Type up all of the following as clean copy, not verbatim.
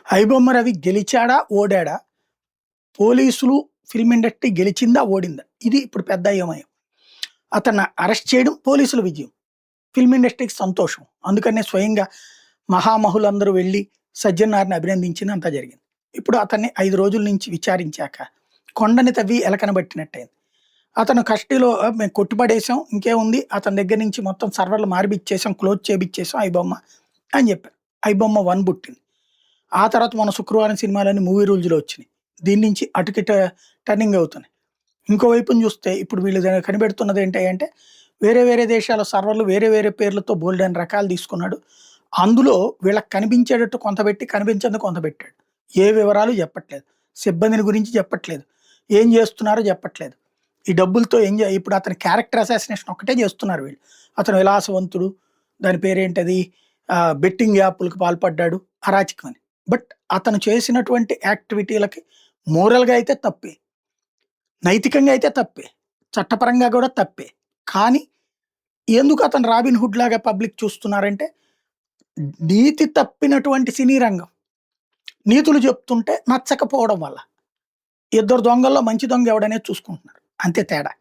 ఐబొమ్మ రవి గెలిచాడా? ఓడాడా? పోలీసులు, film industry గెలిచిందా? ఓడిందా? ఇది ఇప్పుడు పెద్ద అయోమయం. అతన్ని అరెస్ట్ చేయడం పోలీసుల విజయం. ఫిల్మ్ ఇండస్ట్రీకి సంతోషం. అందుకనే స్వయంగా మహామహులందరూ వెళ్లి సజ్జనార్ని అభినందించింది, అంతా జరిగింది. ఇప్పుడు అతన్ని 5 రోజుల నుంచి విచారించాక కొండని తవ్వి ఎలకన బట్టినట్టయింది. అతను కస్టడీలో మేము కొట్టుపడేసాం, ఇంకేముంది అతని దగ్గర నుంచి మొత్తం సర్వర్లు మార్పిచ్చేసాం, క్లోజ్ చేపిచ్చేసాం ఐబొమ్మ అని చెప్పారు. ఐబొమ్మ 1 పుట్టింది. ఆ తర్వాత మన శుక్రవారం సినిమాలన్నీ మూవీ రూల్స్‌లో వచ్చినాయి. దీని నుంచి అటుకి టర్నింగ్ అవుతున్నాయి. ఇంకో వైపున చూస్తే ఇప్పుడు వీళ్ళు కనిపెడుతున్నది ఏంటి అంటే, వేరే వేరే దేశాల సర్వర్లు వేరే వేరే పేర్లతో బోలెడన్ని రకాలు తీసుకున్నాడు. అందులో వీళ్ళకి కనిపించేటట్టు కొంత పెట్టి, కనిపించంది కొంత పెట్టాడు. ఏ వివరాలు చెప్పట్లేదు. సిబ్బందిని గురించి చెప్పట్లేదు. ఏం చేస్తున్నారో చెప్పట్లేదు. ఈ డబ్బులతో ఏం ఇప్పుడు అతని క్యారెక్టర్ అసాసినేషన్ ఒక్కటే చేస్తున్నారు వీళ్ళు. అతను విలాసవంతుడు, దాని పేరేంటది, బెట్టింగ్ యాప్‌లకు పాల్పడ్డాడు, అరాచకమని. బట్ అతను చేసినటువంటి యాక్టివిటీలకి మోరల్‌గా అయితే తప్పే. నైతికంగా అయితే తప్పే. చట్టపరంగా కూడా తప్పే. కానీ ఎందుకు అతను రాబిన్ హుడ్ లాగా పబ్లిక్ చూస్తున్నారంటే, నీతి తప్పినటువంటి సినీ రంగం నీతులు చెప్తుంటే నచ్చకపోవడం వల్ల. ఇద్దరు దొంగల్లో మంచి దొంగ ఎవడనేది చూసుకుంటున్నారు. అంతే తేడా.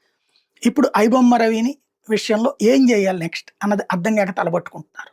ఇప్పుడు ఐబొమ్మ రవిని విషయంలో ఏం చేయాలి నెక్స్ట్ అన్నది అర్థం కాక తలబట్టుకుంటున్నారు.